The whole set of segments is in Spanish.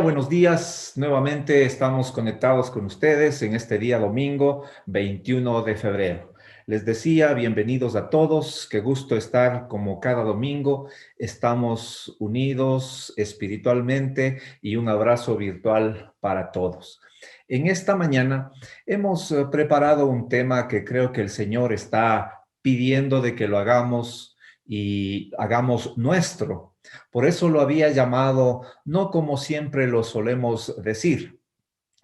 buenos días. Nuevamente estamos conectados con ustedes en este día domingo 21 de febrero. Les decía, bienvenidos a todos. Qué gusto estar como cada domingo. Estamos unidos espiritualmente y un abrazo virtual para todos. En esta mañana hemos preparado un tema que creo que el Señor está pidiendo de que lo hagamos y hagamos nuestro. Por eso lo había llamado, no como siempre lo solemos decir,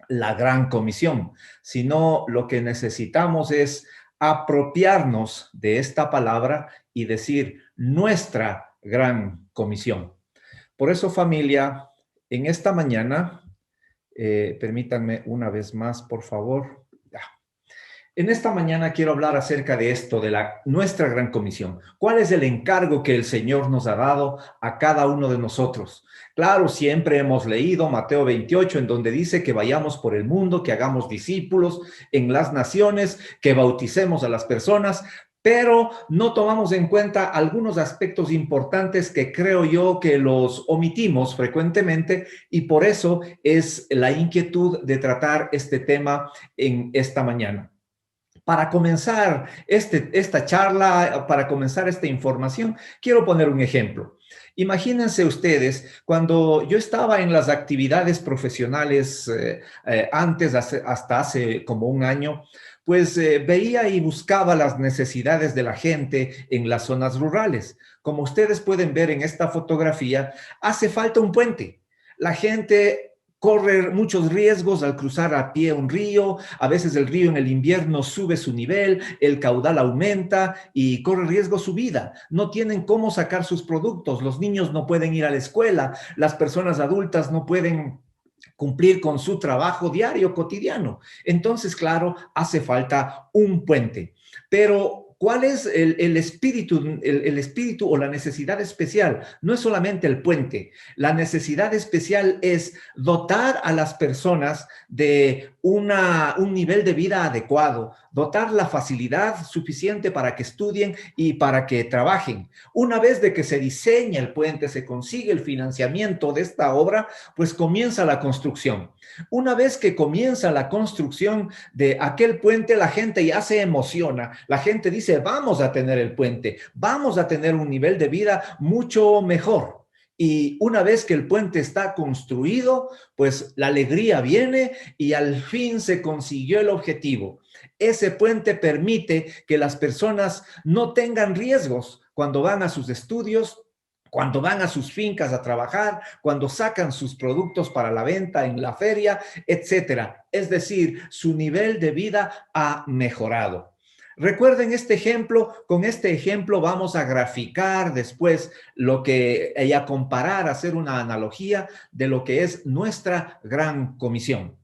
la gran comisión, sino lo que necesitamos es apropiarnos de esta palabra y decir nuestra gran comisión. Por eso, familia, en esta mañana, permítanme una vez más, por favor. En esta mañana quiero hablar acerca de esto, de nuestra gran comisión. ¿Cuál es el encargo que el Señor nos ha dado a cada uno de nosotros? Claro, siempre hemos leído Mateo 28, en donde dice que vayamos por el mundo, que hagamos discípulos en las naciones, que bauticemos a las personas, pero no tomamos en cuenta algunos aspectos importantes que creo yo que los omitimos frecuentemente, y por eso es la inquietud de tratar este tema en esta mañana. Para comenzar esta charla, para comenzar esta información, quiero poner un ejemplo. Imagínense ustedes, cuando yo estaba en las actividades profesionales hasta hace como un año, pues veía y buscaba las necesidades de la gente en las zonas rurales. Como ustedes pueden ver en esta fotografía, hace falta un puente. La gente corre muchos riesgos al cruzar a pie un río. A veces el río en el invierno sube su nivel, el caudal aumenta y corre riesgo su vida. No tienen cómo sacar sus productos, los niños no pueden ir a la escuela, las personas adultas no pueden cumplir con su trabajo diario, cotidiano. Entonces, claro, hace falta un puente. Pero ¿cuál es el espíritu, el espíritu o la necesidad especial? No es solamente el puente. La necesidad especial es dotar a las personas de un nivel de vida adecuado, dotar la facilidad suficiente para que estudien y para que trabajen. Una vez de que se diseña el puente, se consigue el financiamiento de esta obra, pues comienza la construcción. Una vez que comienza la construcción de aquel puente, la gente ya se emociona. La gente dice, vamos a tener el puente, vamos a tener un nivel de vida mucho mejor. Y una vez que el puente está construido, pues la alegría viene y al fin se consiguió el objetivo. Ese puente permite que las personas no tengan riesgos cuando van a sus estudios, cuando van a sus fincas a trabajar, cuando sacan sus productos para la venta en la feria, etcétera. Es decir, su nivel de vida ha mejorado. Recuerden este ejemplo, con este ejemplo vamos a graficar después y a comparar, a hacer una analogía de lo que es nuestra gran comisión.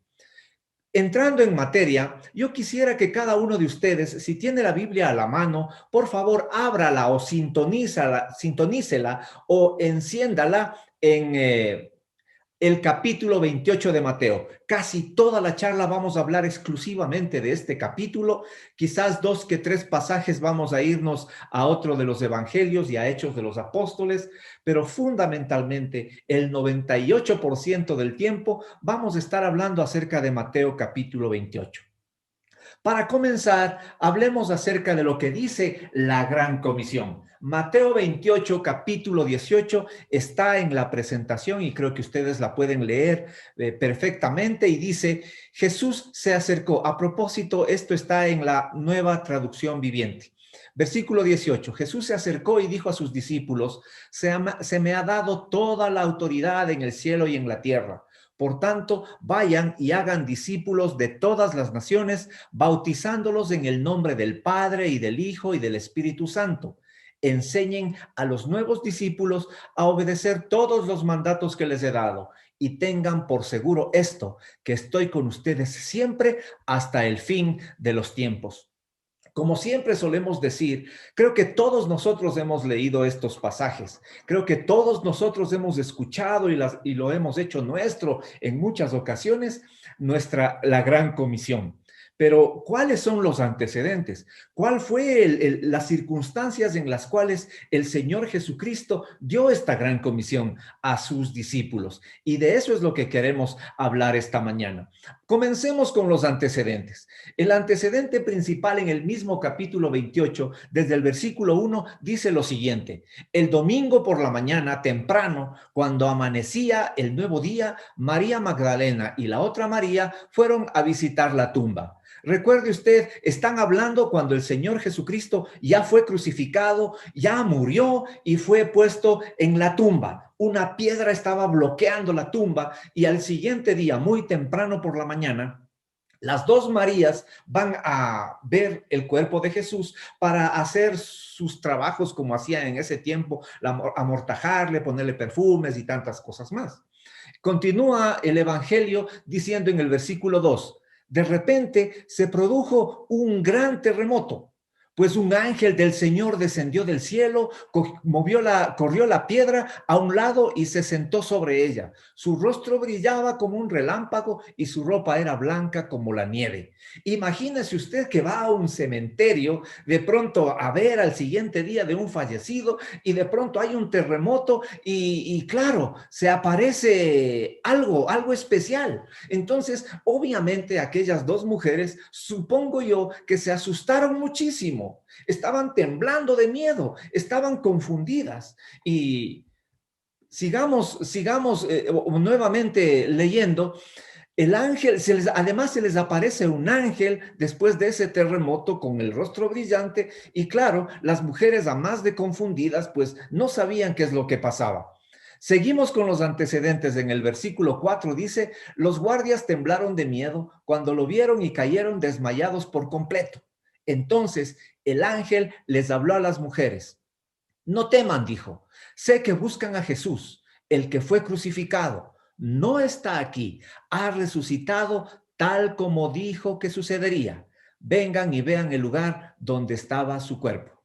Entrando en materia, yo quisiera que cada uno de ustedes, si tiene la Biblia a la mano, por favor, ábrala o sintonícela o enciéndala en el capítulo 28 de Mateo. Casi toda la charla vamos a hablar exclusivamente de este capítulo. Quizás 2 que 3 pasajes vamos a irnos a otro de los evangelios y a Hechos de los Apóstoles, pero fundamentalmente el 98% del tiempo vamos a estar hablando acerca de Mateo capítulo 28. Para comenzar, hablemos acerca de lo que dice la Gran Comisión. Mateo 28, capítulo 18, está en la presentación y creo que ustedes la pueden leer perfectamente y dice, Jesús se acercó. A propósito, esto está en la Nueva Traducción Viviente. Versículo 18, Jesús se acercó y dijo a sus discípulos, se me ha dado toda la autoridad en el cielo y en la tierra. Por tanto, vayan y hagan discípulos de todas las naciones, bautizándolos en el nombre del Padre y del Hijo y del Espíritu Santo. Enseñen a los nuevos discípulos a obedecer todos los mandatos que les he dado y tengan por seguro esto, que estoy con ustedes siempre hasta el fin de los tiempos. Como siempre solemos decir, creo que todos nosotros hemos leído estos pasajes. Creo que todos nosotros hemos escuchado y lo hemos hecho nuestro en muchas ocasiones, la gran comisión. Pero, ¿cuáles son los antecedentes? ¿Cuál fue las circunstancias en las cuales el Señor Jesucristo dio esta gran comisión a sus discípulos? Y de eso es lo que queremos hablar esta mañana. Comencemos con los antecedentes. El antecedente principal en el mismo capítulo 28, desde el versículo 1, dice lo siguiente: el domingo por la mañana, temprano, cuando amanecía el nuevo día, María Magdalena y la otra María fueron a visitar la tumba. Recuerde usted, están hablando cuando el Señor Jesucristo ya fue crucificado, ya murió y fue puesto en la tumba. Una piedra estaba bloqueando la tumba y al siguiente día, muy temprano por la mañana, las dos Marías van a ver el cuerpo de Jesús para hacer sus trabajos como hacían en ese tiempo, amortajarle, ponerle perfumes y tantas cosas más. Continúa el Evangelio diciendo en el versículo 2: de repente se produjo un gran terremoto, pues un ángel del Señor descendió del cielo, corrió la piedra a un lado y se sentó sobre ella. Su rostro brillaba como un relámpago y su ropa era blanca como la nieve. Imagínese usted que va a un cementerio de pronto a ver al siguiente día de un fallecido y de pronto hay un terremoto y claro, se aparece algo especial. Entonces, obviamente aquellas dos mujeres, supongo yo, que se asustaron muchísimo. Estaban temblando de miedo, estaban confundidas. Y sigamos nuevamente leyendo. El ángel, además se les aparece un ángel después de ese terremoto con el rostro brillante y claro, las mujeres, a más de confundidas, pues no sabían qué es lo que pasaba. Seguimos con los antecedentes. En el versículo 4 dice: los guardias temblaron de miedo cuando lo vieron y cayeron desmayados por completo. Entonces el ángel les habló a las mujeres. No teman, dijo, sé que buscan a Jesús, el que fue crucificado. No está aquí, ha resucitado tal como dijo que sucedería. Vengan y vean el lugar donde estaba su cuerpo.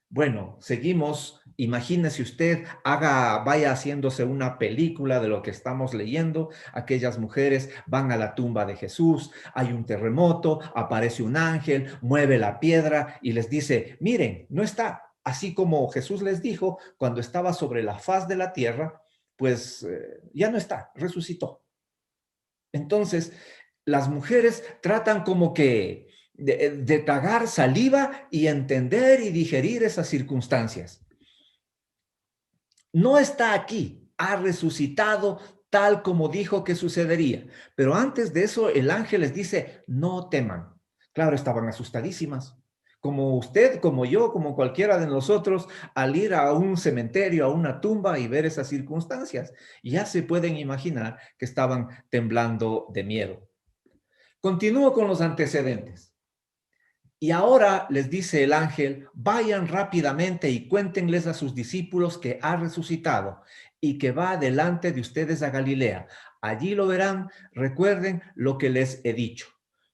Bueno, seguimos. Imagínese usted, vaya haciéndose una película de lo que estamos leyendo. Aquellas mujeres van a la tumba de Jesús, hay un terremoto, aparece un ángel, mueve la piedra y les dice: miren, no está. Así como Jesús les dijo cuando estaba sobre la faz de la tierra, pues ya no está, resucitó. Entonces, las mujeres tratan como que de tragar saliva y entender y digerir esas circunstancias. No está aquí, ha resucitado tal como dijo que sucedería. Pero antes de eso, el ángel les dice: no teman. Claro, estaban asustadísimas. Como usted, como yo, como cualquiera de nosotros, al ir a un cementerio, a una tumba y ver esas circunstancias, ya se pueden imaginar que estaban temblando de miedo. Continúo con los antecedentes. Y ahora les dice el ángel: vayan rápidamente y cuéntenles a sus discípulos que ha resucitado y que va delante de ustedes a Galilea. Allí lo verán. Recuerden lo que les he dicho.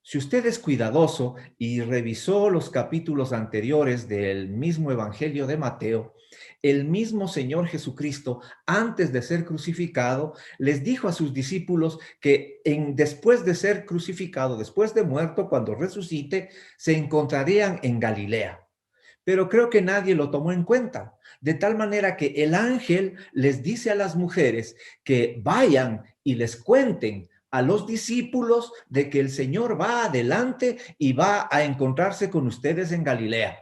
Si usted es cuidadoso y revisó los capítulos anteriores del mismo Evangelio de Mateo, el mismo Señor Jesucristo, antes de ser crucificado, les dijo a sus discípulos que después de ser crucificado, después de muerto, cuando resucite, se encontrarían en Galilea. Pero creo que nadie lo tomó en cuenta, de tal manera que el ángel les dice a las mujeres que vayan y les cuenten a los discípulos de que el Señor va adelante y va a encontrarse con ustedes en Galilea.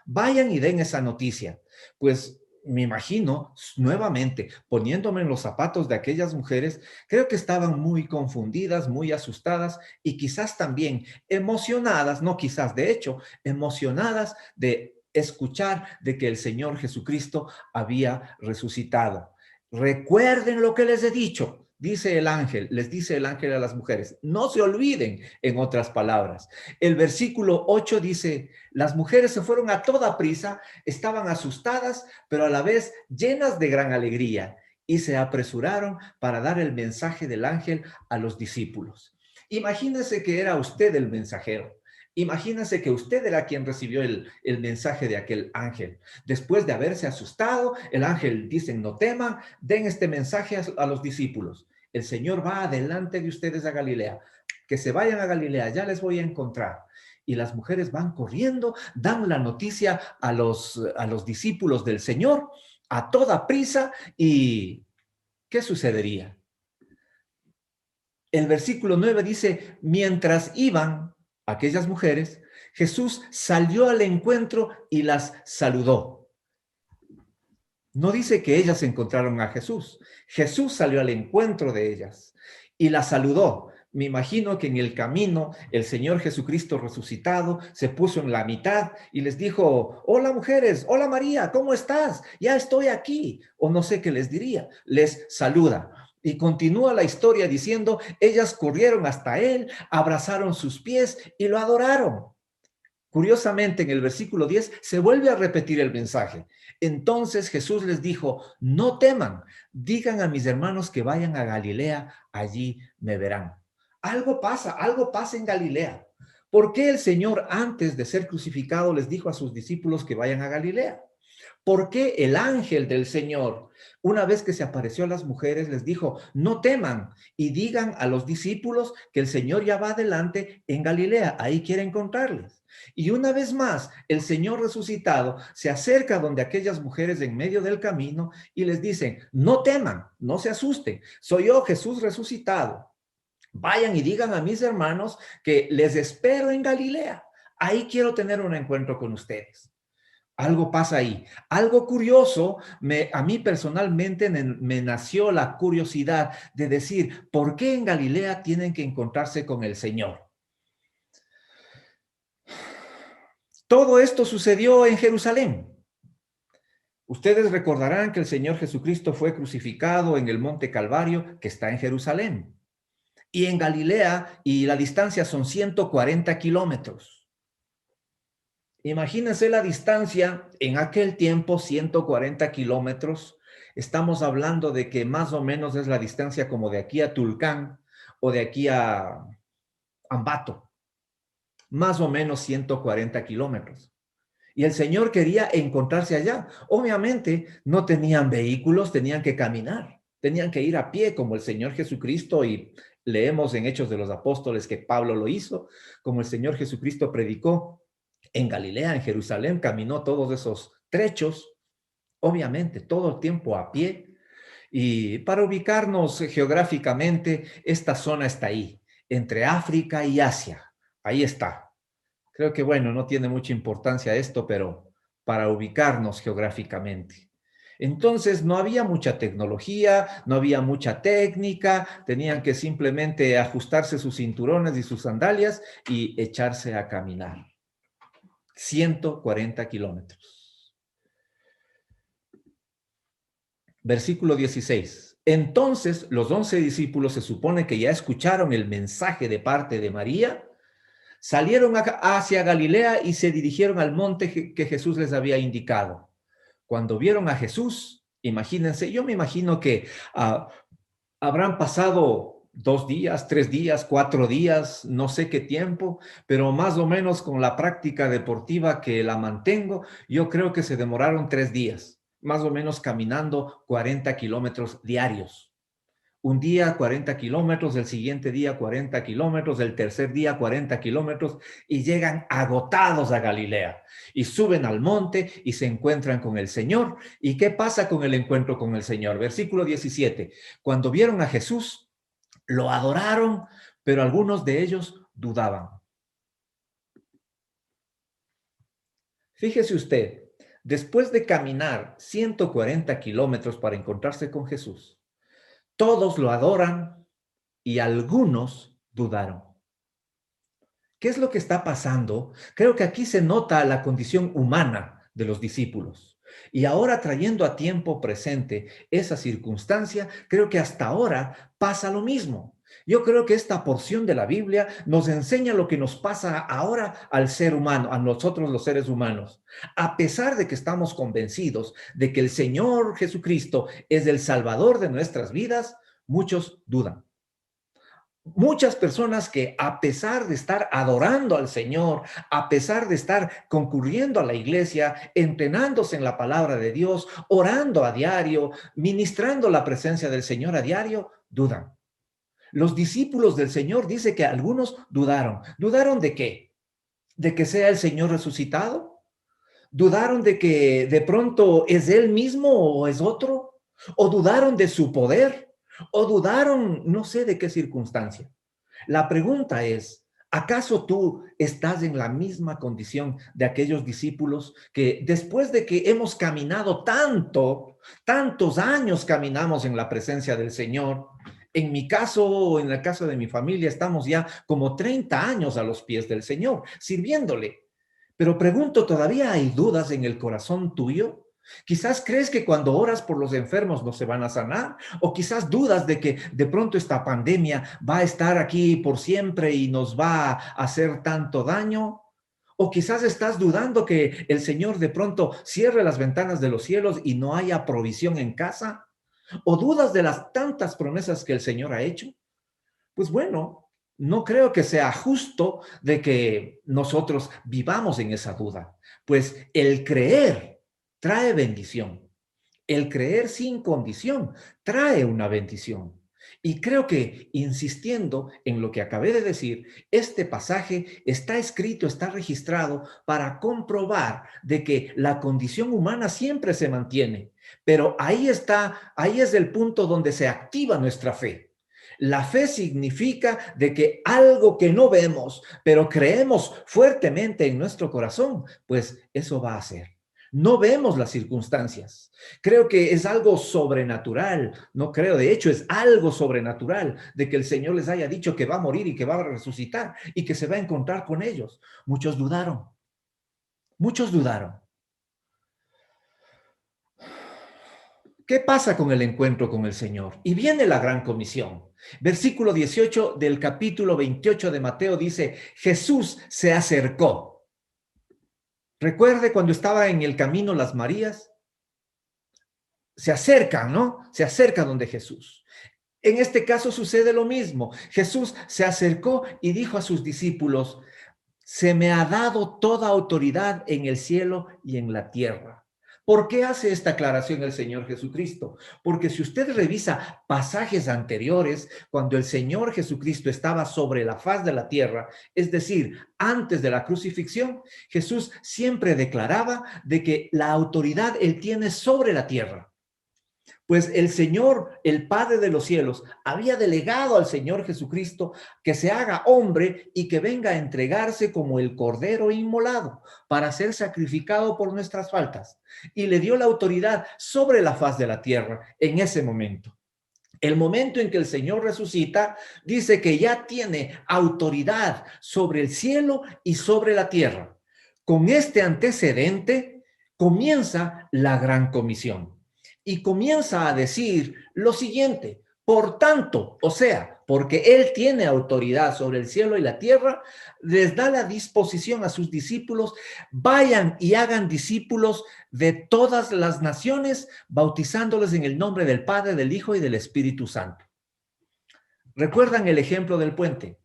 Vayan y den esa noticia. Pues me imagino, nuevamente, poniéndome en los zapatos de aquellas mujeres, creo que estaban muy confundidas, muy asustadas y quizás también emocionadas, no quizás, de hecho, emocionadas de escuchar de que el Señor Jesucristo había resucitado. Recuerden lo que les he dicho. Dice el ángel, les dice el ángel a las mujeres, no se olviden, en otras palabras. El versículo 8 dice: las mujeres se fueron a toda prisa, estaban asustadas, pero a la vez llenas de gran alegría, y se apresuraron para dar el mensaje del ángel a los discípulos. Imagínese que era usted el mensajero. Imagínese que usted era quien recibió el mensaje de aquel ángel. Después de haberse asustado, el ángel dice: no teman, den este mensaje a los discípulos. El Señor va adelante de ustedes a Galilea. que se vayan a Galilea, ya les voy a encontrar. Y las mujeres van corriendo, dan la noticia a los discípulos del Señor a toda prisa. ¿Y qué sucedería? El versículo 9 dice, mientras iban aquellas mujeres, Jesús salió al encuentro y las saludó. No dice que ellas encontraron a Jesús. Jesús salió al encuentro de ellas y las saludó. Me imagino que en el camino el Señor Jesucristo resucitado se puso en la mitad y les dijo, hola mujeres, hola María, ¿cómo estás? Ya estoy aquí. O no sé qué les diría. Les saluda. Y continúa la historia diciendo, ellas corrieron hasta él, abrazaron sus pies y lo adoraron. Curiosamente, en el versículo 10 se vuelve a repetir el mensaje. Entonces Jesús les dijo, no teman, digan a mis hermanos que vayan a Galilea, allí me verán. Algo pasa en Galilea. ¿Por qué el Señor antes de ser crucificado les dijo a sus discípulos que vayan a Galilea? ¿Por qué el ángel del Señor, una vez que se apareció a las mujeres, les dijo, no teman y digan a los discípulos que el Señor ya va adelante en Galilea, ahí quiere encontrarles? Y una vez más, el Señor resucitado se acerca donde aquellas mujeres en medio del camino y les dicen, no teman, no se asusten, soy yo Jesús resucitado. Vayan y digan a mis hermanos que les espero en Galilea. Ahí quiero tener un encuentro con ustedes. Algo pasa ahí. Algo curioso, a mí personalmente me nació la curiosidad de decir, ¿por qué en Galilea tienen que encontrarse con el Señor? Todo esto sucedió en Jerusalén. Ustedes recordarán que el Señor Jesucristo fue crucificado en el Monte Calvario, que está en Jerusalén. Y en Galilea, y la distancia son 140 kilómetros. Imagínense la distancia en aquel tiempo, 140 kilómetros. Estamos hablando de que más o menos es la distancia como de aquí a Tulcán o de aquí a Ambato. Más o menos 140 kilómetros. Y el Señor quería encontrarse allá. Obviamente no tenían vehículos, tenían que caminar, tenían que ir a pie como el Señor Jesucristo, y leemos en Hechos de los Apóstoles que Pablo lo hizo, como el Señor Jesucristo predicó en Galilea, en Jerusalén, caminó todos esos trechos, obviamente todo el tiempo a pie. Y para ubicarnos geográficamente, esta zona está ahí, entre África y Asia. Ahí está. Creo que, bueno, no tiene mucha importancia esto, pero para ubicarnos geográficamente. Entonces, no había mucha tecnología, no había mucha técnica, tenían que simplemente ajustarse sus cinturones y sus sandalias y echarse a caminar. 140 kilómetros. Versículo 16. Entonces, los 11 discípulos se supone que ya escucharon el mensaje de parte de María, salieron hacia Galilea y se dirigieron al monte que Jesús les había indicado. Cuando vieron a Jesús, imagínense, yo me imagino que habrán pasado 2 días, 3 días, 4 días, no sé qué tiempo, pero más o menos con la práctica deportiva que la mantengo, yo creo que se demoraron 3 días, más o menos caminando 40 kilómetros diarios. Un día 40 kilómetros, el siguiente día 40 kilómetros, el tercer día 40 kilómetros, y llegan agotados a Galilea y suben al monte y se encuentran con el Señor. ¿Y qué pasa con el encuentro con el Señor? Versículo 17. Cuando vieron a Jesús, lo adoraron, pero algunos de ellos dudaban. Fíjese usted, después de caminar 140 kilómetros para encontrarse con Jesús, todos lo adoran y algunos dudaron. ¿Qué es lo que está pasando? Creo que aquí se nota la condición humana de los discípulos. Y ahora, trayendo a tiempo presente esa circunstancia, creo que hasta ahora pasa lo mismo. Yo creo que esta porción de la Biblia nos enseña lo que nos pasa ahora al ser humano, a nosotros los seres humanos. A pesar de que estamos convencidos de que el Señor Jesucristo es el Salvador de nuestras vidas, muchos dudan. Muchas personas que, a pesar de estar adorando al Señor, a pesar de estar concurriendo a la iglesia, entrenándose en la palabra de Dios, orando a diario, ministrando la presencia del Señor a diario, dudan. Los discípulos del Señor dice que algunos dudaron. ¿Dudaron de qué? ¿De que sea el Señor resucitado? ¿Dudaron de que de pronto es Él mismo o es otro? ¿O dudaron de su poder? ¿O dudaron no sé de qué circunstancia? La pregunta es, ¿acaso tú estás en la misma condición de aquellos discípulos que después de que hemos caminado tantos años caminamos en la presencia del Señor? En mi caso, o en el caso de mi familia, estamos ya como 30 años a los pies del Señor, sirviéndole. Pero pregunto, ¿todavía hay dudas en el corazón tuyo? Quizás crees que cuando oras por los enfermos no se van a sanar, o quizás dudas de que de pronto esta pandemia va a estar aquí por siempre y nos va a hacer tanto daño, o quizás estás dudando que el Señor de pronto cierre las ventanas de los cielos y no haya provisión en casa, o dudas de las tantas promesas que el Señor ha hecho. Pues bueno, no creo que sea justo de que nosotros vivamos en esa duda, pues el creer trae bendición. El creer sin condición trae una bendición. Y creo que, insistiendo en lo que acabé de decir, este pasaje está escrito, está registrado para comprobar de que la condición humana siempre se mantiene. Pero ahí está, ahí es el punto donde se activa nuestra fe. La fe significa de que algo que no vemos, pero creemos fuertemente en nuestro corazón, pues eso va a ser. No vemos las circunstancias. Creo que es algo sobrenatural. No creo, de hecho, es algo sobrenatural de que el Señor les haya dicho que va a morir y que va a resucitar y que se va a encontrar con ellos. Muchos dudaron. Muchos dudaron. ¿Qué pasa con el encuentro con el Señor? Y viene la gran comisión. Versículo 18 del capítulo 28 de Mateo dice, Jesús se acercó. Recuerde cuando estaba en el camino las Marías, se acercan, ¿no? Se acercan donde Jesús. En este caso sucede lo mismo. Jesús se acercó y dijo a sus discípulos, se me ha dado toda autoridad en el cielo y en la tierra. ¿Por qué hace esta aclaración el Señor Jesucristo? Porque si usted revisa pasajes anteriores, cuando el Señor Jesucristo estaba sobre la faz de la tierra, es decir, antes de la crucifixión, Jesús siempre declaraba de que la autoridad Él tiene sobre la tierra. Pues el Señor, el Padre de los cielos, había delegado al Señor Jesucristo que se haga hombre y que venga a entregarse como el cordero inmolado para ser sacrificado por nuestras faltas. Y le dio la autoridad sobre la faz de la tierra en ese momento. El momento en que el Señor resucita, dice que ya tiene autoridad sobre el cielo y sobre la tierra. Con este antecedente comienza la gran comisión y comienza a decir lo siguiente, por tanto, o sea, porque Él tiene autoridad sobre el cielo y la tierra, les da la disposición a sus discípulos, vayan y hagan discípulos de todas las naciones, bautizándoles en el nombre del Padre, del Hijo y del Espíritu Santo. ¿Recuerdan el ejemplo del puente?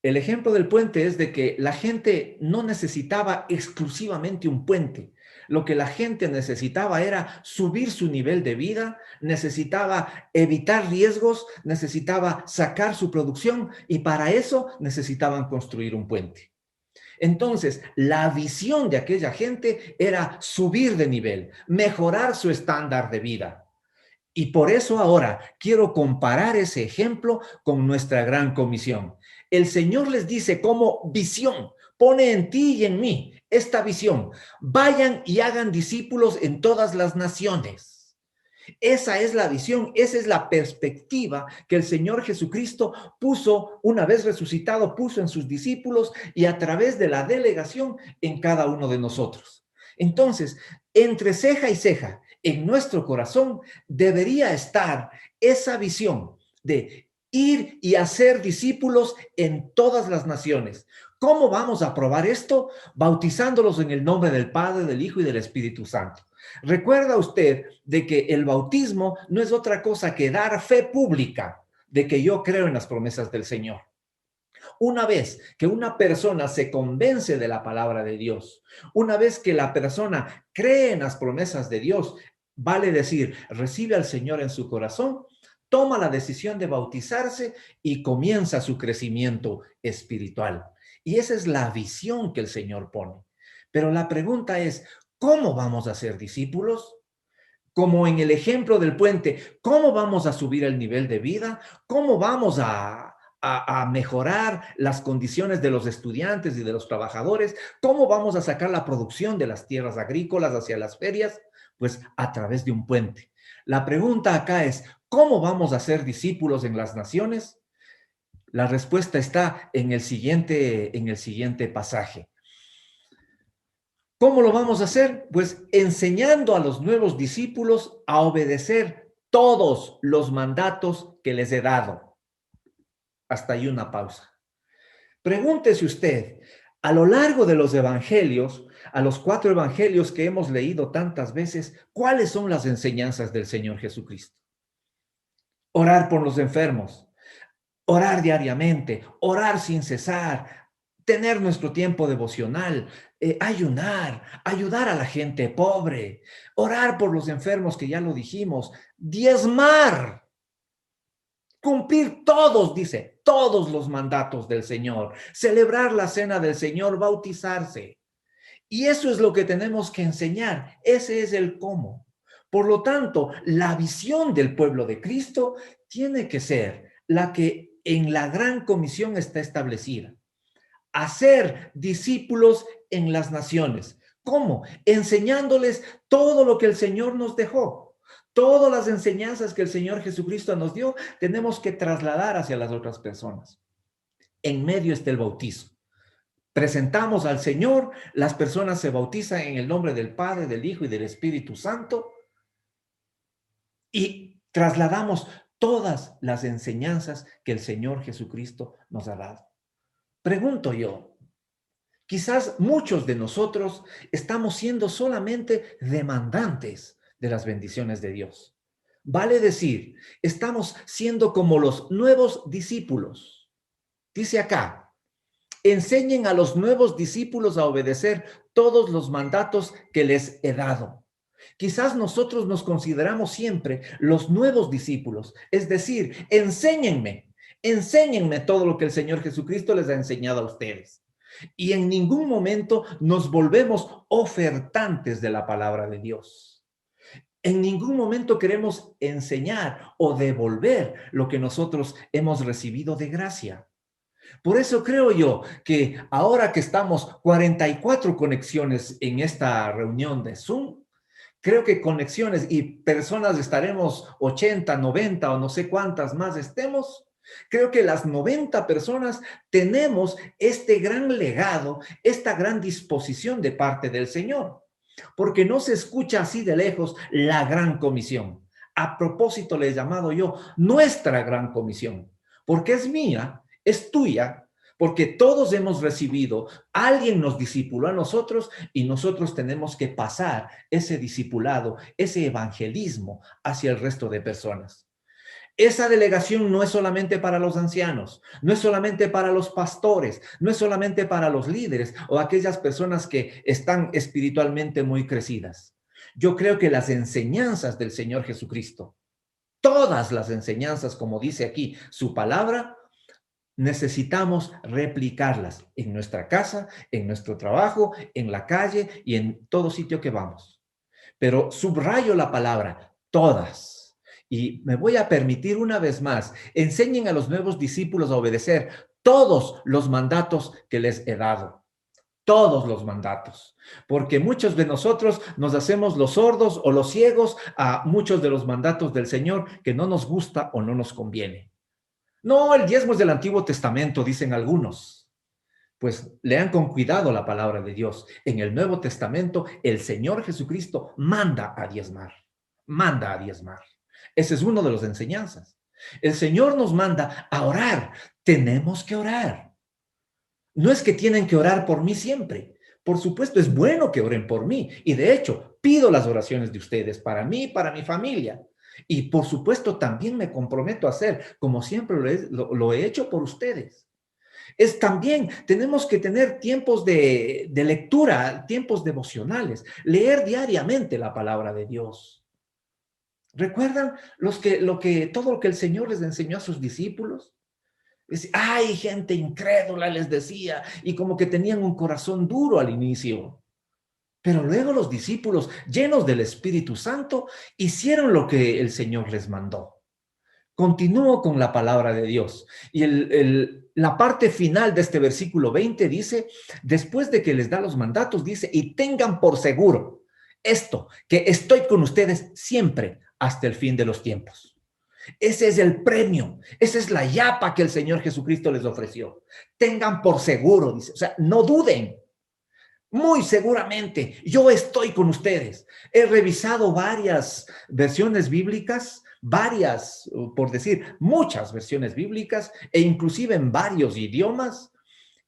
El ejemplo del puente es de que la gente no necesitaba exclusivamente un puente. Lo que la gente necesitaba era subir su nivel de vida, necesitaba evitar riesgos, necesitaba sacar su producción y para eso necesitaban construir un puente. Entonces, la visión de aquella gente era subir de nivel, mejorar su estándar de vida. Y por eso ahora quiero comparar ese ejemplo con nuestra gran comisión. El Señor les dice como visión, pone en ti y en mí esta visión. Vayan y hagan discípulos en todas las naciones. Esa es la visión, esa es la perspectiva que el Señor Jesucristo puso, una vez resucitado, puso en sus discípulos y a través de la delegación en cada uno de nosotros. Entonces, entre ceja y ceja, en nuestro corazón debería estar esa visión de ir y hacer discípulos en todas las naciones. ¿Cómo vamos a probar esto? Bautizándolos en el nombre del Padre, del Hijo y del Espíritu Santo. ¿Recuerda usted de que el bautismo no es otra cosa que dar fe pública de que yo creo en las promesas del Señor? Una vez que una persona se convence de la palabra de Dios, una vez que la persona cree en las promesas de Dios, vale decir, recibe al Señor en su corazón, toma la decisión de bautizarse y comienza su crecimiento espiritual. Y esa es la visión que el Señor pone. Pero la pregunta es, ¿cómo vamos a ser discípulos? Como en el ejemplo del puente, ¿cómo vamos a subir el nivel de vida? ¿Cómo vamos a mejorar las condiciones de los estudiantes y de los trabajadores? ¿Cómo vamos a sacar la producción de las tierras agrícolas hacia las ferias? Pues a través de un puente. La pregunta acá es, ¿cómo vamos a ser discípulos en las naciones? La respuesta está en el siguiente pasaje. ¿Cómo lo vamos a hacer? Pues enseñando a los nuevos discípulos a obedecer todos los mandatos que les he dado. Hasta ahí una pausa. Pregúntese usted, a lo largo de los evangelios, a los 4 evangelios que hemos leído tantas veces, ¿cuáles son las enseñanzas del Señor Jesucristo? Orar por los enfermos, orar diariamente, orar sin cesar, tener nuestro tiempo devocional, ayunar, ayudar a la gente pobre, orar por los enfermos, que ya lo dijimos, diezmar, cumplir todos, dice, todos los mandatos del Señor, celebrar la cena del Señor, bautizarse. Y eso es lo que tenemos que enseñar. Ese es el cómo. Por lo tanto, la visión del pueblo de Cristo tiene que ser la que en la gran comisión está establecida. Hacer discípulos en las naciones. ¿Cómo? Enseñándoles todo lo que el Señor nos dejó. Todas las enseñanzas que el Señor Jesucristo nos dio, tenemos que trasladar hacia las otras personas. En medio está el bautizo. Presentamos al Señor, las personas se bautizan en el nombre del Padre, del Hijo y del Espíritu Santo y trasladamos todas las enseñanzas que el Señor Jesucristo nos ha dado. Pregunto yo, quizás muchos de nosotros estamos siendo solamente demandantes de las bendiciones de Dios. Vale decir, estamos siendo como los nuevos discípulos. Dice acá, enseñen a los nuevos discípulos a obedecer todos los mandatos que les he dado. Quizás nosotros nos consideramos siempre los nuevos discípulos, es decir, enséñenme todo lo que el Señor Jesucristo les ha enseñado a ustedes. Y en ningún momento nos volvemos ofertantes de la palabra de Dios. En ningún momento queremos enseñar o devolver lo que nosotros hemos recibido de gracia. Por eso creo yo que ahora que estamos 44 conexiones en esta reunión de Zoom, creo que conexiones y personas estaremos 80, 90 o no sé cuántas más estemos. Creo que las 90 personas tenemos este gran legado, esta gran disposición de parte del Señor, porque no se escucha así de lejos la gran comisión. A propósito le he llamado yo nuestra gran comisión, porque es mía, es tuya, porque todos hemos recibido, alguien nos discipuló a nosotros y nosotros tenemos que pasar ese discipulado, ese evangelismo hacia el resto de personas. Esa delegación no es solamente para los ancianos, no es solamente para los pastores, no es solamente para los líderes o aquellas personas que están espiritualmente muy crecidas. Yo creo que las enseñanzas del Señor Jesucristo, todas las enseñanzas, como dice aquí su palabra, necesitamos replicarlas en nuestra casa, en nuestro trabajo, en la calle y en todo sitio que vamos. Pero subrayo la palabra, todas. Y me voy a permitir una vez más, enseñen a los nuevos discípulos a obedecer todos los mandatos que les he dado. Todos los mandatos, porque muchos de nosotros nos hacemos los sordos o los ciegos a muchos de los mandatos del Señor que no nos gusta o no nos conviene. No, el diezmo es del Antiguo Testamento, dicen algunos. Pues lean con cuidado la palabra de Dios. En el Nuevo Testamento, el Señor Jesucristo manda a diezmar. Manda a diezmar. Ese es uno de las enseñanzas. El Señor nos manda a orar. Tenemos que orar. No es que tienen que orar por mí siempre. Por supuesto, es bueno que oren por mí. Y de hecho, pido las oraciones de ustedes para mí y para mi familia. Y por supuesto, también me comprometo a hacer, como siempre lo he hecho por ustedes. Es también, tenemos que tener tiempos de lectura, tiempos devocionales, leer diariamente la palabra de Dios. ¿Recuerdan todo lo que el Señor les enseñó a sus discípulos? Ay, gente incrédula, les decía, y como que tenían un corazón duro al inicio. Pero luego los discípulos, llenos del Espíritu Santo, hicieron lo que el Señor les mandó. Continúo con la palabra de Dios. Y la parte final de este versículo 20 dice, después de que les da los mandatos, dice, y tengan por seguro esto, que estoy con ustedes siempre hasta el fin de los tiempos. Ese es el premio, esa es la yapa que el Señor Jesucristo les ofreció. Tengan por seguro, dice, o sea, no duden. Muy seguramente, yo estoy con ustedes. He revisado varias versiones bíblicas, varias, por decir, muchas versiones bíblicas, e inclusive en varios idiomas,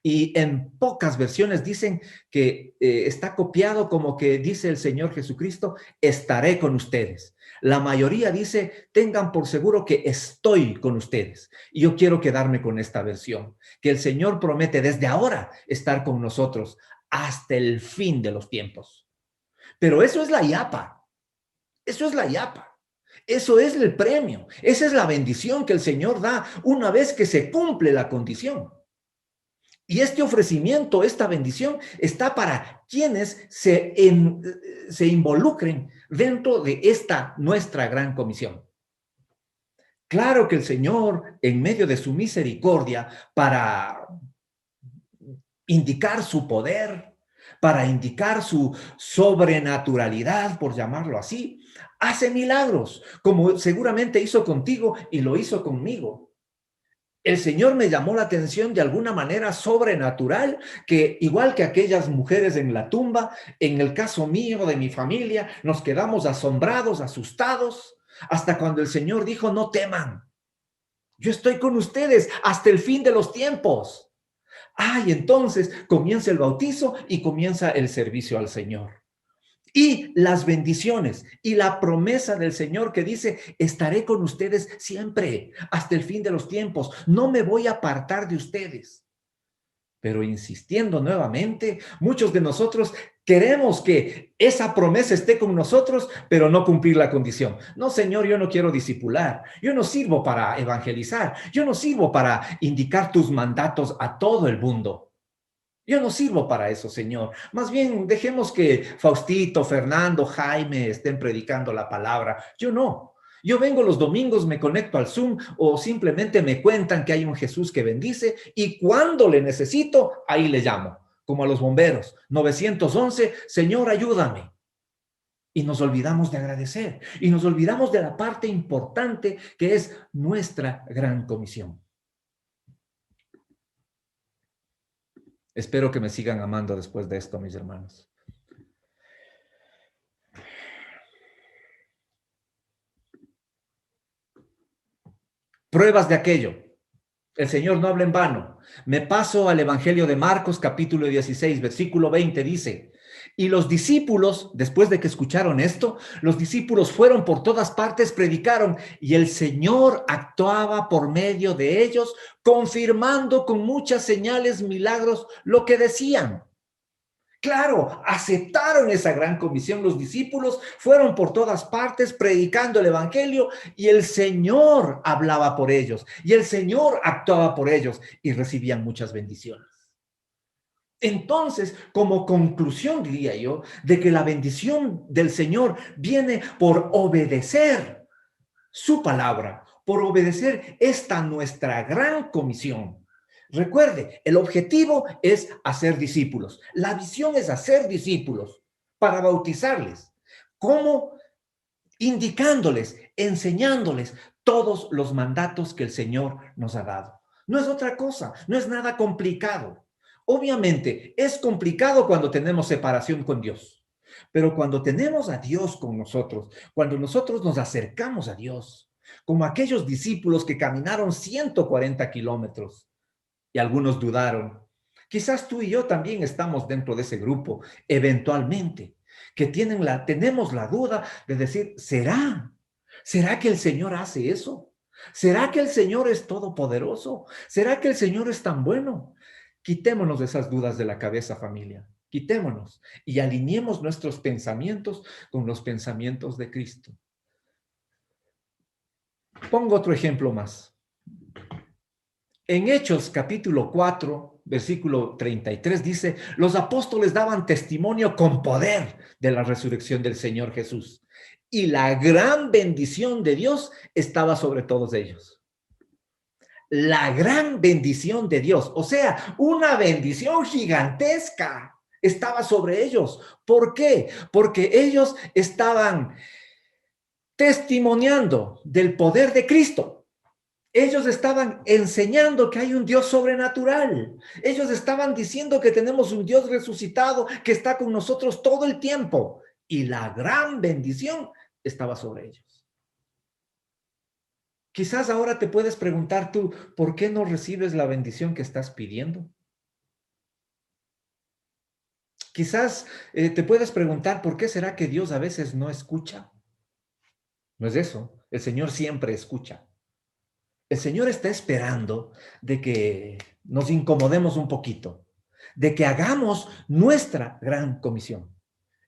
y en pocas versiones dicen que está copiado como que dice el Señor Jesucristo, estaré con ustedes. La mayoría dice, tengan por seguro que estoy con ustedes. Y yo quiero quedarme con esta versión, que el Señor promete desde ahora estar con nosotros hasta el fin de los tiempos. Pero eso es la yapa. Eso es la yapa. Eso es el premio. Esa es la bendición que el Señor da una vez que se cumple la condición. Y este ofrecimiento, esta bendición, está para quienes se involucren dentro de esta nuestra gran comisión. Claro que el Señor, en medio de su misericordia, para indicar su poder, para indicar su sobrenaturalidad, por llamarlo así, hace milagros, como seguramente hizo contigo y lo hizo conmigo. El Señor me llamó la atención de alguna manera sobrenatural, que igual que aquellas mujeres en la tumba, en el caso mío, de mi familia, nos quedamos asombrados, asustados, hasta cuando el Señor dijo, no teman, yo estoy con ustedes hasta el fin de los tiempos. Y entonces comienza el bautizo y comienza el servicio al Señor. Y las bendiciones y la promesa del Señor que dice, estaré con ustedes siempre, hasta el fin de los tiempos. No me voy a apartar de ustedes. Pero insistiendo nuevamente, muchos de nosotros queremos que esa promesa esté con nosotros, pero no cumplir la condición. No, Señor, yo no quiero discipular. Yo no sirvo para evangelizar. Yo no sirvo para indicar tus mandatos a todo el mundo. Yo no sirvo para eso, Señor. Más bien, dejemos que Faustito, Fernando, Jaime estén predicando la palabra. Yo no. Yo vengo los domingos, me conecto al Zoom o simplemente me cuentan que hay un Jesús que bendice y cuando le necesito, ahí le llamo, como a los bomberos. 911, Señor, ayúdame. Y nos olvidamos de agradecer y nos olvidamos de la parte importante que es nuestra gran comisión. Espero que me sigan amando después de esto, mis hermanos. Pruebas de aquello. El Señor no habla en vano. Me paso al Evangelio de Marcos, capítulo 16, versículo 20, dice, y los discípulos, después de que escucharon esto, los discípulos fueron por todas partes, predicaron, y el Señor actuaba por medio de ellos, confirmando con muchas señales, milagros, lo que decían. Claro, aceptaron esa gran comisión. Los discípulos fueron por todas partes predicando el evangelio y el Señor hablaba por ellos y el Señor actuaba por ellos y recibían muchas bendiciones. Entonces, como conclusión, diría yo, de que la bendición del Señor viene por obedecer su palabra, por obedecer esta nuestra gran comisión. Recuerde, el objetivo es hacer discípulos. La visión es hacer discípulos para bautizarles. ¿Cómo? Indicándoles, enseñándoles todos los mandatos que el Señor nos ha dado. No es otra cosa, no es nada complicado. Obviamente, es complicado cuando tenemos separación con Dios. Pero cuando tenemos a Dios con nosotros, cuando nosotros nos acercamos a Dios, como aquellos discípulos que caminaron 140 kilómetros, y algunos dudaron. Quizás tú y yo también estamos dentro de ese grupo, eventualmente, que tenemos la duda de decir, ¿será? ¿Será que el Señor hace eso? ¿Será que el Señor es todopoderoso? ¿Será que el Señor es tan bueno? Quitémonos esas dudas de la cabeza, familia. Quitémonos y alineemos nuestros pensamientos con los pensamientos de Cristo. Pongo otro ejemplo más. En Hechos capítulo 4, versículo 33 dice, los apóstoles daban testimonio con poder de la resurrección del Señor Jesús. Y la gran bendición de Dios estaba sobre todos ellos. La gran bendición de Dios, o sea, una bendición gigantesca estaba sobre ellos. ¿Por qué? Porque ellos estaban testimoniando del poder de Cristo. Ellos estaban enseñando que hay un Dios sobrenatural. Ellos estaban diciendo que tenemos un Dios resucitado que está con nosotros todo el tiempo. Y la gran bendición estaba sobre ellos. Quizás ahora te puedes preguntar tú, ¿por qué no recibes la bendición que estás pidiendo? Quizás te puedes preguntar, ¿por qué será que Dios a veces no escucha? No es eso. El Señor siempre escucha. El Señor está esperando de que nos incomodemos un poquito, de que hagamos nuestra gran comisión.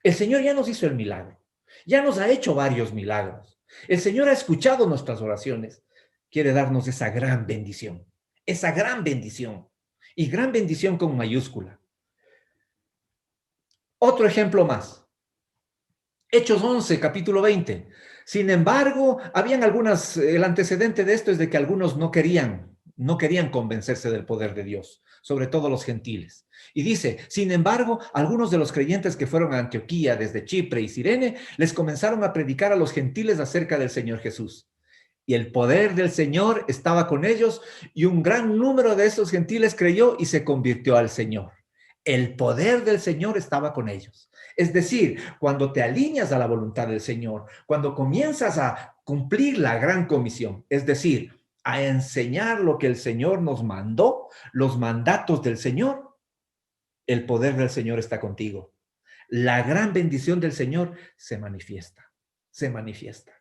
El Señor ya nos hizo el milagro, ya nos ha hecho varios milagros. El Señor ha escuchado nuestras oraciones, quiere darnos esa gran bendición, y gran bendición con mayúscula. Otro ejemplo más. Hechos 11, capítulo 20. Sin embargo, habían el antecedente de esto es de que algunos no querían convencerse del poder de Dios, sobre todo los gentiles. Y dice, sin embargo, algunos de los creyentes que fueron a Antioquía desde Chipre y Cirene, les comenzaron a predicar a los gentiles acerca del Señor Jesús. Y el poder del Señor estaba con ellos y un gran número de esos gentiles creyó y se convirtió al Señor. El poder del Señor estaba con ellos. Es decir, cuando te alineas a la voluntad del Señor, cuando comienzas a cumplir la gran comisión, es decir, a enseñar lo que el Señor nos mandó, los mandatos del Señor, el poder del Señor está contigo. La gran bendición del Señor se manifiesta, se manifiesta.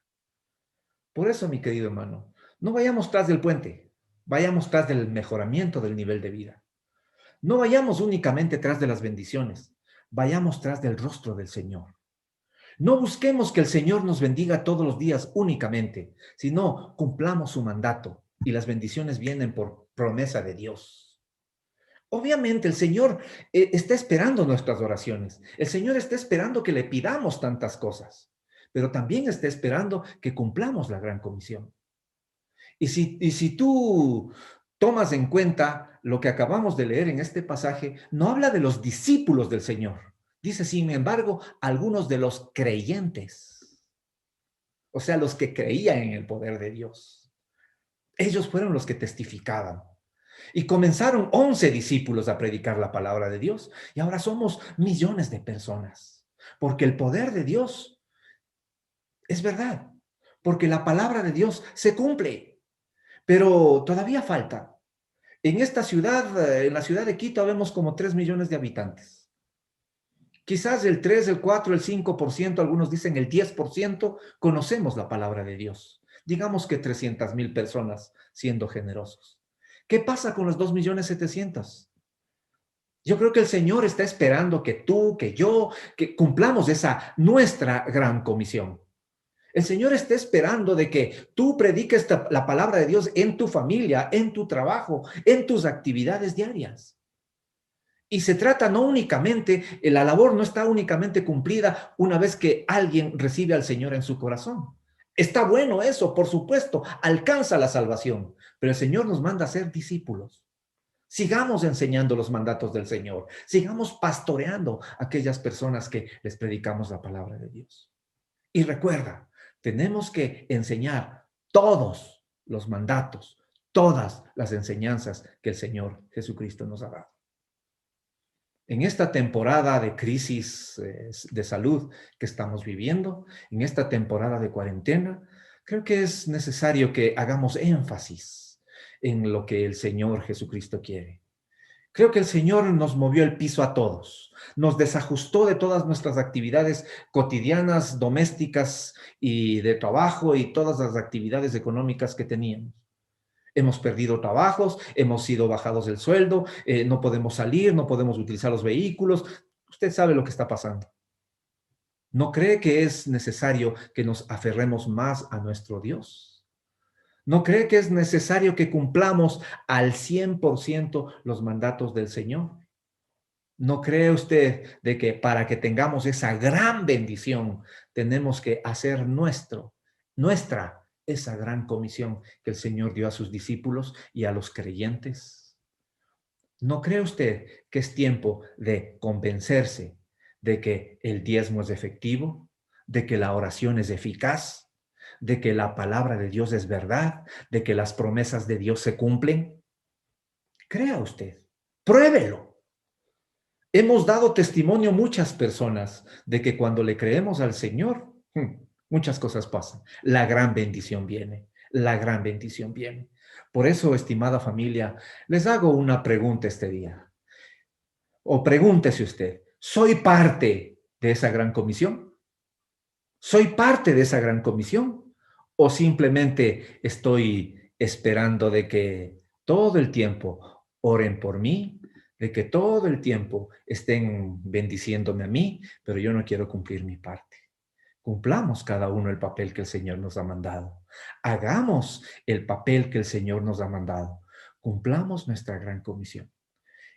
Por eso, mi querido hermano, no vayamos tras del puente, vayamos tras del mejoramiento del nivel de vida. No vayamos únicamente tras de las bendiciones, vayamos tras del rostro del Señor. No busquemos que el Señor nos bendiga todos los días únicamente, sino cumplamos su mandato y las bendiciones vienen por promesa de Dios. Obviamente el Señor está esperando nuestras oraciones. El Señor está esperando que le pidamos tantas cosas, pero también está esperando que cumplamos la gran comisión. Y si tú tomas en cuenta lo que acabamos de leer en este pasaje, no habla de los discípulos del Señor. Dice, sin embargo, algunos de los creyentes, o sea, los que creían en el poder de Dios. Ellos fueron los que testificaban. Y comenzaron 11 discípulos a predicar la palabra de Dios. Y ahora somos millones de personas. Porque el poder de Dios es verdad. Porque la palabra de Dios se cumple. Pero todavía falta. En esta ciudad, en la ciudad de Quito, vemos como 3 millones de habitantes. Quizás el 3, el 4, el 5%, algunos dicen el 10%, conocemos la palabra de Dios. Digamos que 300,000 personas siendo generosos. ¿Qué pasa con los 2,700,000? Yo creo que el Señor está esperando que tú, que yo, que cumplamos esa nuestra gran comisión. El Señor está esperando de que tú prediques la palabra de Dios en tu familia, en tu trabajo, en tus actividades diarias. Y se trata no únicamente, la labor no está únicamente cumplida una vez que alguien recibe al Señor en su corazón. Está bueno eso, por supuesto, alcanza la salvación, pero el Señor nos manda a ser discípulos. Sigamos enseñando los mandatos del Señor, sigamos pastoreando a aquellas personas que les predicamos la palabra de Dios. Y recuerda, tenemos que enseñar todos los mandatos, todas las enseñanzas que el Señor Jesucristo nos ha dado. En esta temporada de crisis de salud que estamos viviendo, en esta temporada de cuarentena, creo que es necesario que hagamos énfasis en lo que el Señor Jesucristo quiere. Creo que el Señor nos movió el piso a todos, nos desajustó de todas nuestras actividades cotidianas, domésticas y de trabajo y todas las actividades económicas que teníamos. Hemos perdido trabajos, hemos sido bajados del sueldo, no podemos salir, no podemos utilizar los vehículos. Usted sabe lo que está pasando. ¿No cree que es necesario que nos aferremos más a nuestro Dios? ¿No cree que es necesario que cumplamos al 100% los mandatos del Señor? ¿No cree usted de que para que tengamos esa gran bendición tenemos que hacer nuestra, esa gran comisión que el Señor dio a sus discípulos y a los creyentes? ¿No cree usted que es tiempo de convencerse de que el diezmo es efectivo, de que la oración es eficaz, de que la palabra de Dios es verdad, de que las promesas de Dios se cumplen? Crea usted, pruébelo. Hemos dado testimonio muchas personas de que cuando le creemos al Señor, muchas cosas pasan. La gran bendición viene, la gran bendición viene. Por eso, estimada familia, les hago una pregunta este día. O pregúntese usted, ¿soy parte de esa gran comisión? ¿Soy parte de esa gran comisión? ¿O simplemente estoy esperando de que todo el tiempo oren por mí, de que todo el tiempo estén bendiciéndome a mí, pero yo no quiero cumplir mi parte? Cumplamos cada uno el papel que el Señor nos ha mandado. Hagamos el papel que el Señor nos ha mandado. Cumplamos nuestra gran comisión.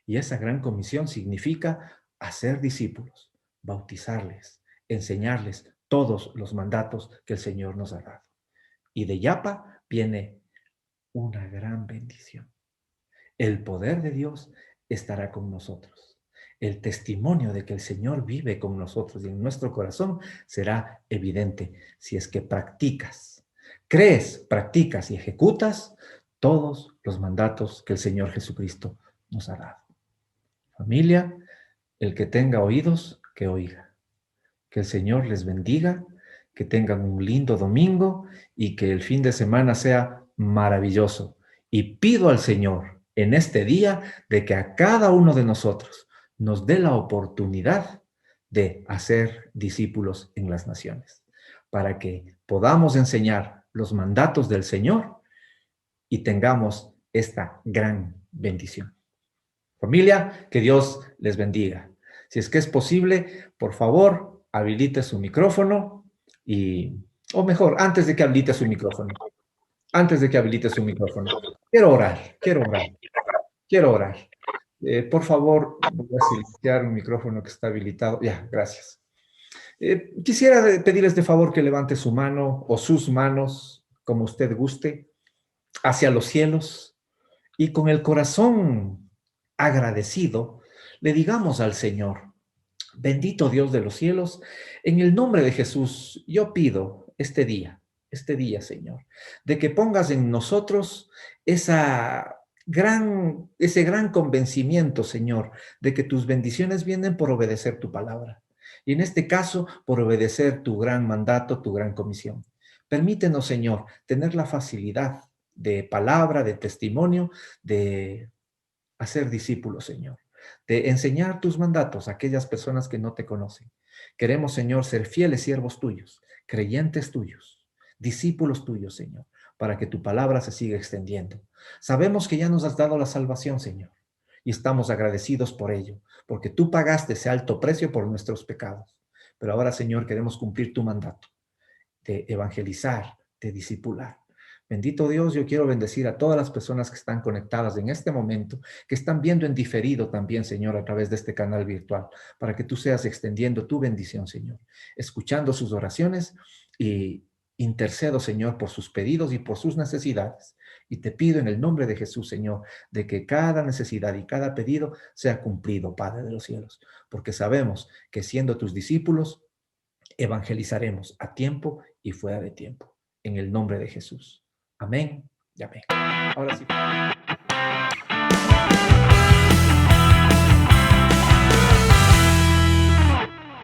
Y esa gran comisión significa hacer discípulos, bautizarles, enseñarles todos los mandatos que el Señor nos ha dado. Y de Yapa viene una gran bendición. El poder de Dios estará con nosotros. El testimonio de que el Señor vive con nosotros y en nuestro corazón será evidente si es que practicas, crees, practicas y ejecutas todos los mandatos que el Señor Jesucristo nos ha dado. Familia, el que tenga oídos, que oiga. Que el Señor les bendiga, que tengan un lindo domingo y que el fin de semana sea maravilloso. Y pido al Señor en este día de que a cada uno de nosotros nos dé la oportunidad de hacer discípulos en las naciones, para que podamos enseñar los mandatos del Señor y tengamos esta gran bendición. Familia, que Dios les bendiga. Si es que es posible, por favor, habilite su micrófono y, o mejor, antes de que habilite su micrófono, quiero orar. Por favor, voy a silenciar un micrófono que está habilitado. Ya, gracias. Quisiera pedirles de favor que levante su mano o sus manos, como usted guste, hacia los cielos y con el corazón agradecido, le digamos al Señor: bendito Dios de los cielos, en el nombre de Jesús, yo pido este día, Señor, de que pongas en nosotros ese gran convencimiento, Señor, de que tus bendiciones vienen por obedecer tu palabra. Y en este caso, por obedecer tu gran mandato, tu gran comisión. Permítenos, Señor, tener la facilidad de palabra, de testimonio, de hacer discípulos, Señor, de enseñar tus mandatos a aquellas personas que no te conocen. Queremos, Señor, ser fieles siervos tuyos, creyentes tuyos, discípulos tuyos, Señor, para que tu palabra se siga extendiendo. Sabemos que ya nos has dado la salvación, Señor, y estamos agradecidos por ello, porque tú pagaste ese alto precio por nuestros pecados. Pero ahora, Señor, queremos cumplir tu mandato de evangelizar, de discipular. Bendito Dios, yo quiero bendecir a todas las personas que están conectadas en este momento, que están viendo en diferido también, Señor, a través de este canal virtual, para que tú seas extendiendo tu bendición, Señor, escuchando sus oraciones y intercedo, Señor, por sus pedidos y por sus necesidades. Y te pido en el nombre de Jesús, Señor, de que cada necesidad y cada pedido sea cumplido, Padre de los cielos, porque sabemos que siendo tus discípulos, evangelizaremos a tiempo y fuera de tiempo. En el nombre de Jesús. Amén y amén. Ahora sí.